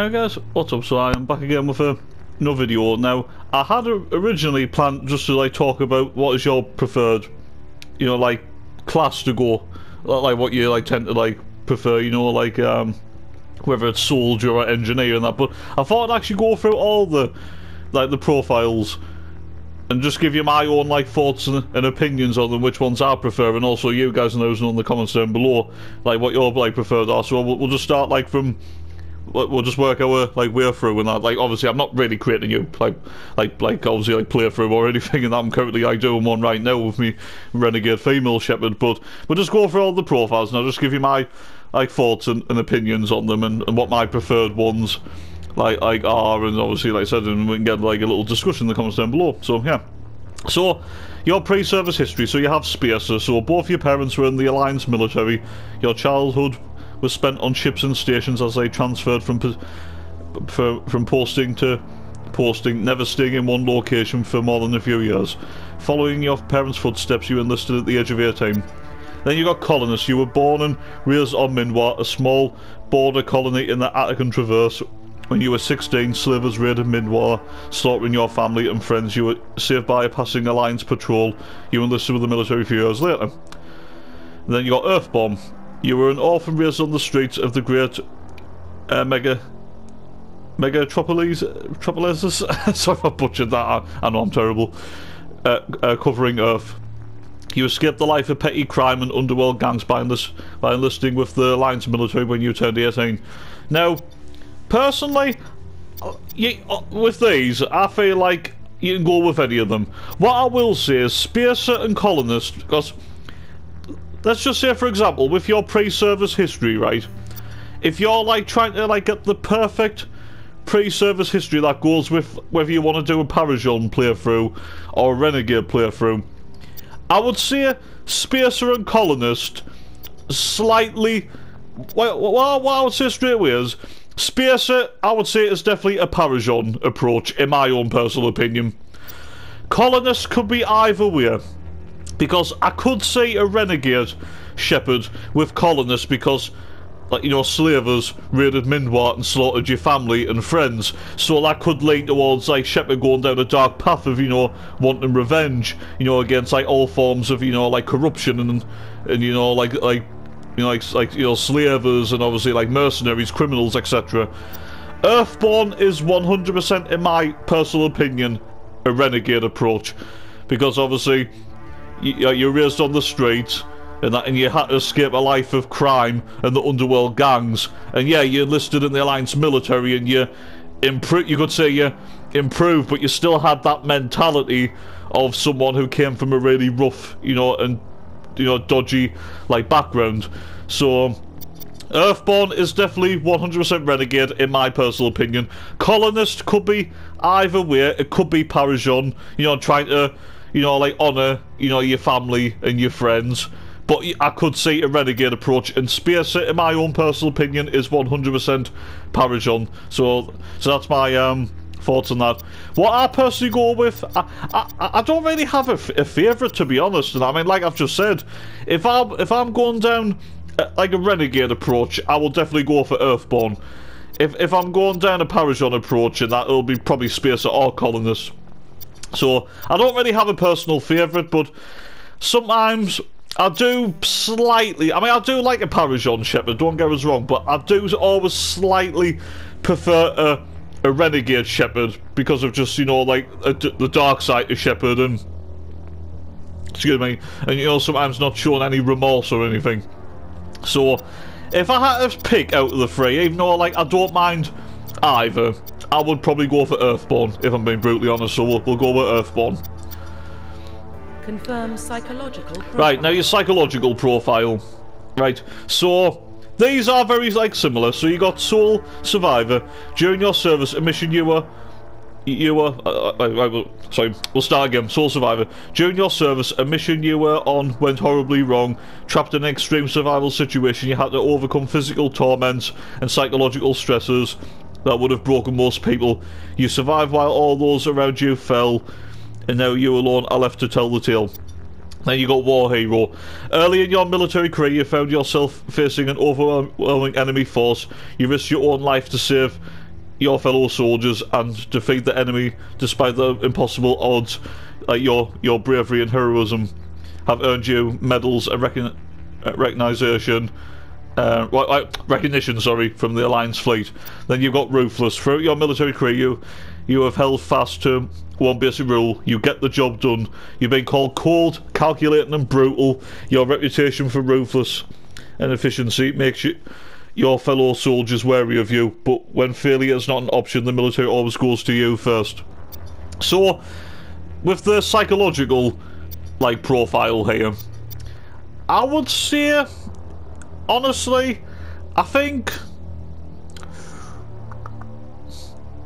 Hey guys, what's up? So I am back again with another video. Now, I had originally planned just to like talk about what is your preferred, you know, like class to go, like what you like tend to like prefer, you know, like whether it's soldier or engineer and that. But I thought I'd actually go through all the the profiles and just give you my own like thoughts and opinions on them, which ones I prefer, and also you guys know in the comments down below like what your like preferred are. So we'll just start like from. We'll just work our like way through and that. Like obviously I'm not really creating you like obviously like playthrough or anything, and I'm currently like doing one right now with me renegade female shepherd. But we'll just go through all the profiles and I'll just give you my like thoughts and opinions on them and what my preferred ones like are, and obviously like I said, and we can get like a little discussion in the comments down below. So yeah. So your pre-service history. So you have Spacer. So both your parents were in the Alliance military. Your childhood was spent on ships and stations as they transferred from posting to posting, never staying in one location for more than a few years. Following your parents' footsteps, you enlisted at the age of 18. Then you got colonists. You were born and raised on Mindwar, a small border colony in the Attican Traverse. When you were 16, slavers raided Mindwar, slaughtering your family and friends. You were saved by a passing Alliance patrol. You enlisted with the military a few years later. Then you got Earthborn. You were an orphan raised on the streets of the great megatropolis. Sorry if I butchered that, I know I'm terrible. Covering Earth. You escaped the life of petty crime and underworld gangs by enlisting with the Alliance military when you turned 18. Now, personally, with these, I feel like you can go with any of them. What I will say is Spacer and Colonist, because let's just say, for example, with your pre-service history, right? If you're like trying to like get the perfect pre-service history that goes with whether you want to do a Paragon playthrough or a Renegade playthrough, I would say Spacer and Colonist slightly. Well, what I would say straight away is Spacer, I would say, is definitely a Paragon approach, in my own personal opinion. Colonist could be either way. Because I could see a renegade shepherd with colonists because, like, you know, slavers raided Mindwar and slaughtered your family and friends. So that could lead towards, like, shepherd going down a dark path of, you know, wanting revenge, you know, against, like, all forms of, you know, like, corruption and you know, like, you know, you know, slavers and obviously, like, mercenaries, criminals, etc. Earthborn is 100%, in my personal opinion, a renegade approach. Because, obviously, you're raised on the streets and you had to escape a life of crime and the underworld gangs, and yeah, you enlisted in the Alliance military and you could say you improved, but you still had that mentality of someone who came from a really rough, you know, and you know, dodgy like background. So Earthborn is definitely 100% renegade, in my personal opinion. Colonist could be either way. It could be Paragon, you know, trying to, you know, like, honour, you know, your family and your friends. But I could see a renegade approach, and Spacer, in my own personal opinion, is 100% Paragon. So that's my thoughts on that. What I personally go with, I don't really have a favourite, to be honest. And I mean, like I've just said, if I'm going down like a renegade approach, I will definitely go for Earthborn. If I'm going down a Paragon approach, and that it'll be probably Spacer or Colonist. So I don't really have a personal favourite, but sometimes I do slightly. I mean, I do like a Paragon shepherd, don't get us wrong, but I do always slightly prefer a renegade shepherd because of just, you know, like the dark side of shepherd and, excuse me, and, you know, sometimes not showing any remorse or anything. So if I had to pick out of the three, even though like I don't mind either, I would probably go for Earthborn, if I'm being brutally honest, so we'll go with Earthborn. Confirm psychological profile. Right, now your psychological profile. Right, so these are very, like, similar. So you got Sole Survivor. During your service, a mission sorry, we'll start again. Sole Survivor. During your service, a mission you were on went horribly wrong. Trapped in an extreme survival situation, you had to overcome physical torments and psychological stresses that would have broken most people. You survived while all those around you fell, and now you alone are left to tell the tale. Then you got War Hero. Early in your military career, you found yourself facing an overwhelming enemy force. You risked your own life to save your fellow soldiers and defeat the enemy despite the impossible odds. Like your bravery and heroism have earned you medals and recognition, from the Alliance fleet. Then you've got Ruthless. Throughout your military career, you have held fast to one basic rule: you get the job done. You've been called cold, calculating, and brutal. Your reputation for ruthless and efficiency makes your fellow soldiers wary of you, but when failure is not an option, the military always goes to you first. So, with the psychological profile here, I would say, honestly, I think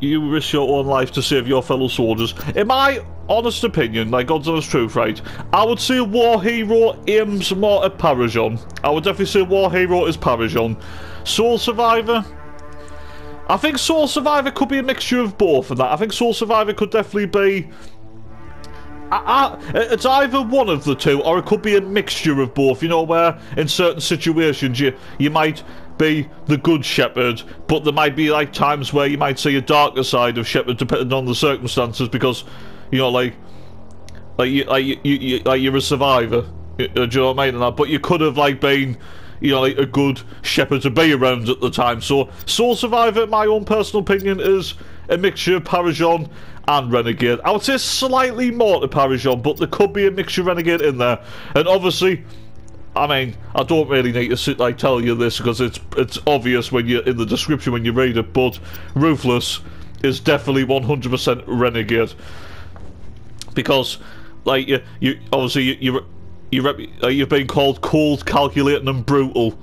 you risk your own life to save your fellow soldiers. In my honest opinion, God's honest truth, right, I would say War Hero aims more at Paragon. I would definitely say War Hero is Paragon. Soul Survivor, I think Soul Survivor could be a mixture of both of that. I think Soul Survivor could definitely be... it's either one of the two, or it could be a mixture of both, you know, where in certain situations you might be the good shepherd, but there might be times where you might see a darker side of shepherd depending on the circumstances, because you know you're a survivor, do you know what I mean? But you could have been, you know, a good shepherd to be around at the time. So Soul Survivor, in my own personal opinion, is a mixture of Paragon and Renegade. I would say slightly more to Paragon, but there could be a mixture of Renegade in there. And obviously, I mean, I don't really need to tell you this, because it's obvious when you're in the description when you read it, but Ruthless is definitely 100% Renegade, because you obviously you've been called cold, calculating, and brutal,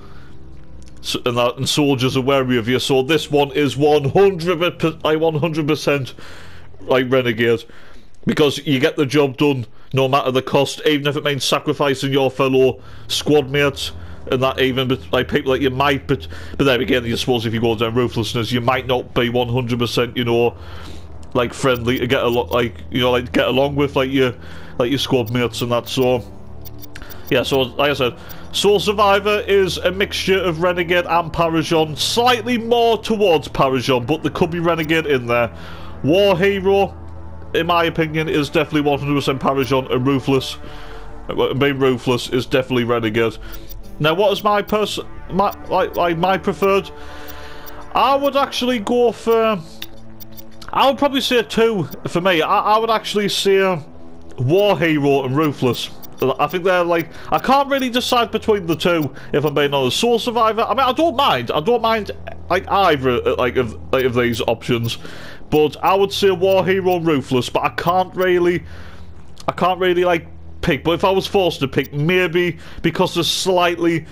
and soldiers are wary of you. So this one is 100% Renegade, because you get the job done no matter the cost, even if it means sacrificing your fellow squad mates, and that even people that you might, but then again, I suppose if you go down ruthlessness, you might not be 100%, you know, friendly to get along, get along with your squad mates and that. So yeah, so like I said, Soul Survivor is a mixture of Renegade and Paragon, slightly more towards Paragon, but there could be Renegade in there. War Hero, in my opinion, is definitely 100% Paragon, and Ruthless, being Ruthless, is definitely Renegade. Now, what is my preferred? I would actually go for... I would probably say two for me. I would actually say War Hero and Ruthless. I think they're I can't really decide between the two, if I'm being honest. Soul Survivor, I mean, I don't mind either of these options, but I would say War Hero and Ruthless. But I can't really pick. But if I was forced to pick, maybe because there's slightly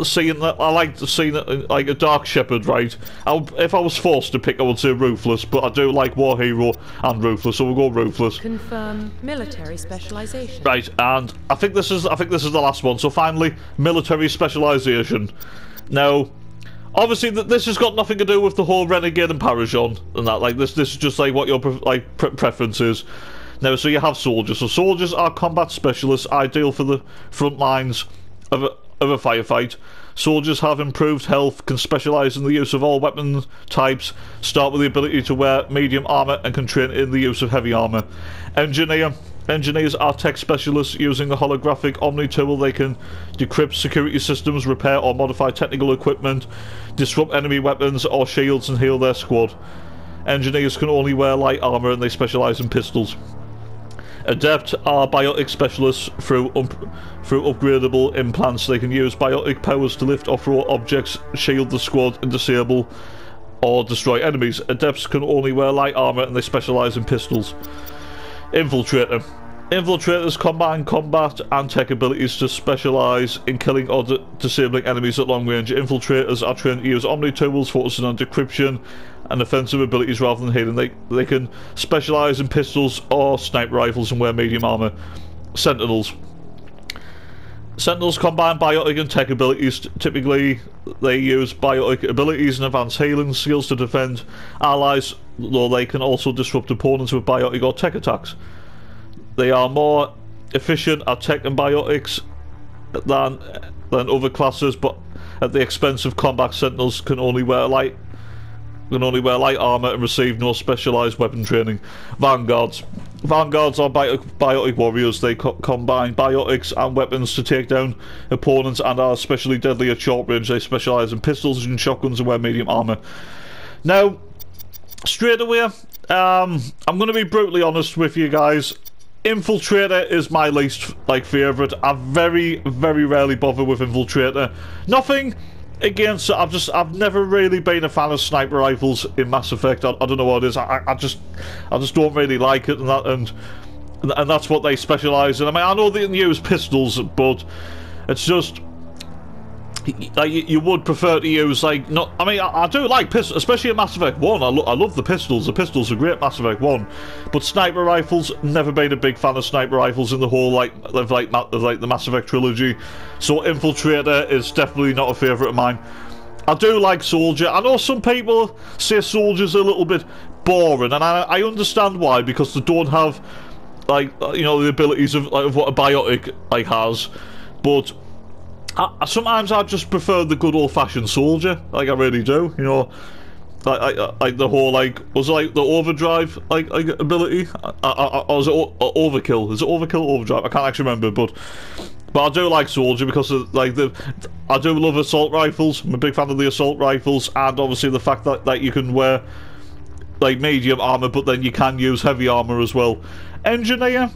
seeing that I like seeing it like a Dark Shepherd, right? If I was forced to pick, I would say Ruthless, but I do like War Hero and Ruthless, so we'll go Ruthless. Confirm military specialization. Right, and I think this is the last one. So finally, military specialization. Now, obviously, this has got nothing to do with the whole Renegade and Paragon and that. This is just what your preference is. Now, so you have soldiers. So soldiers are combat specialists, ideal for the front lines of a firefight. Soldiers have improved health, can specialise in the use of all weapon types, start with the ability to wear medium armour, and can train in the use of heavy armour. Engineers are tech specialists. Using the holographic Omni tool, they can decrypt security systems, repair or modify technical equipment, disrupt enemy weapons or shields, and heal their squad. Engineers can only wear light armour, and they specialise in pistols. Adept are biotic specialists. Through upgradable implants, they can use biotic powers to lift or throw objects, shield the squad, and disable or destroy enemies. Adepts can only wear light armour, and they specialise in pistols. Infiltrator. Infiltrators combine combat and tech abilities to specialise in killing or disabling enemies at long range. Infiltrators are trained to use Omni tools, focusing on decryption and offensive abilities rather than healing. They can specialise in pistols or sniper rifles and wear medium armour. Sentinels. Sentinels combine biotic and tech abilities. Typically, they use biotic abilities and advanced healing skills to defend allies, though they can also disrupt opponents with biotic or tech attacks. They are more efficient at tech and biotics than other classes, but at the expense of combat. Sentinels can only wear light can only wear light armor and receive no specialized weapon training. Vanguards. Vanguards are biotic warriors. They combine biotics and weapons to take down opponents and are especially deadly at short range. They specialize in pistols and shotguns and wear medium armor. Now, straight away, I'm going to be brutally honest with you guys. Infiltrator is my least favorite. I very rarely bother with Infiltrator. Nothing against it. I've never really been a fan of sniper rifles in Mass Effect. I don't know what it is. I just don't really like it, and that's what they specialize in. I mean, I know they can use pistols, but it's just you would prefer to use I do like pistols, especially in Mass Effect 1. I love the pistols. The pistols are great, Mass Effect 1. But sniper rifles, never been a big fan of sniper rifles in the whole the Mass Effect trilogy. So Infiltrator is definitely not a favourite of mine. I do like Soldier. I know some people say Soldier's a little bit boring, and I understand why, because they don't have the abilities of what a biotic has. But sometimes I just prefer the good old-fashioned Soldier, I really do, you know, like the whole, was it the overdrive, ability, or was it overkill? Is it overkill or overdrive? I can't actually remember, but I do like Soldier because of, I do love assault rifles. I'm a big fan of the assault rifles, and obviously the fact that you can wear, medium armor, but then you can use heavy armor as well. Engineer,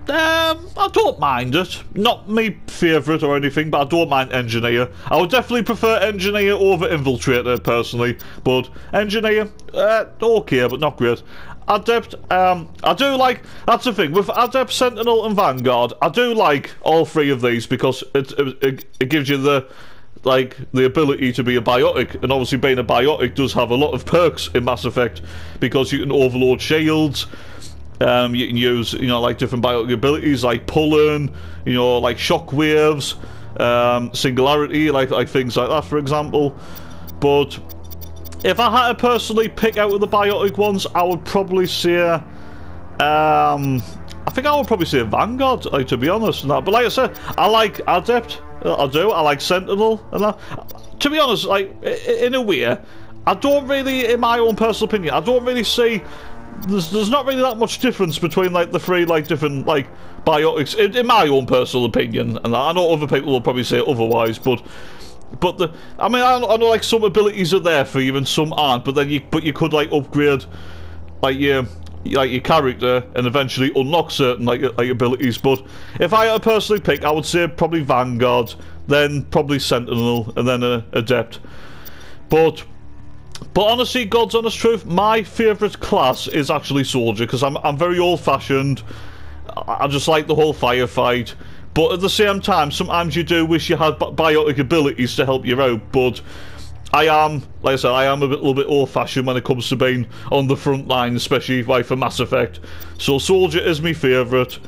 I don't mind it. Not my favourite or anything, but I don't mind Engineer. I would definitely prefer Engineer over Infiltrator, personally. But Engineer, okay, but not great. Adept, I do like... That's the thing, with Adept, Sentinel and Vanguard, I do like all three of these because it gives you the ability to be a biotic, and obviously being a biotic does have a lot of perks in Mass Effect because you can overload shields. You can use, different biotic abilities like pulling, shockwaves, singularity, things like that, for example. But if I had to personally pick out of the biotic ones, I would probably say, I think I would probably say Vanguard, to be honest. But like I said, I like Adept. I do. I like Sentinel, and that. To be honest, in a way, I don't really, in my own personal opinion, I don't really see. There's not really that much difference between the three different biotics in my own personal opinion, and I know other people will probably say otherwise, but I know some abilities are there for you and some aren't, but you could upgrade your character and eventually unlock certain abilities. But if I had to personally pick, I would say probably Vanguard, then probably Sentinel, and then Adept. But honestly, God's honest truth, my favourite class is actually Soldier, because I'm very old-fashioned. I just like the whole firefight. But at the same time, sometimes you do wish you had biotic abilities to help you out. But I am, like I said, I am a little bit old-fashioned when it comes to being on the front line, especially for Mass Effect. So Soldier is my favourite.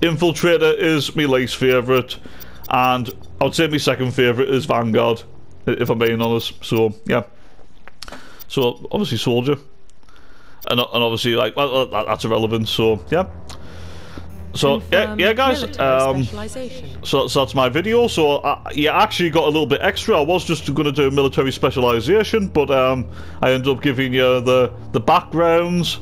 Infiltrator is my least favourite. And I would say my second favourite is Vanguard, if I'm being honest. So, yeah. So obviously Soldier, and obviously that's irrelevant. So yeah. So yeah, guys. So that's my video. So you actually got a little bit extra. I was just going to do military specialization, but I ended up giving you the backgrounds,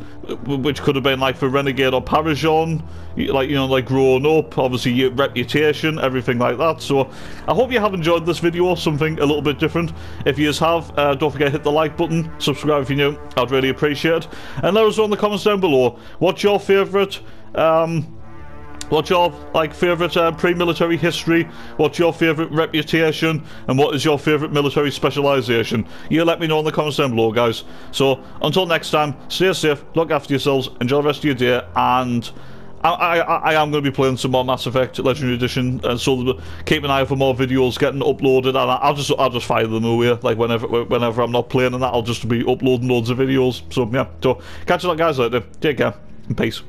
which could have been for Renegade or Paragon, growing up, obviously your reputation, everything like that. So I hope you have enjoyed this video, something a little bit different. If you have, don't forget to hit the like button, subscribe if you're new, I'd really appreciate it. And let us know in the comments down below, what's your favourite favourite pre-military history? What's your favourite reputation? And what is your favourite military specialisation? You let me know in the comments down below, guys. So, until next time, stay safe, look after yourselves, enjoy the rest of your day, and I am going to be playing some more Mass Effect Legendary Edition, and so keep an eye out for more videos getting uploaded, and I'll just fire them away, whenever I'm not playing, and that I'll just be uploading loads of videos. So, yeah, so catch you guys later. Take care, and peace.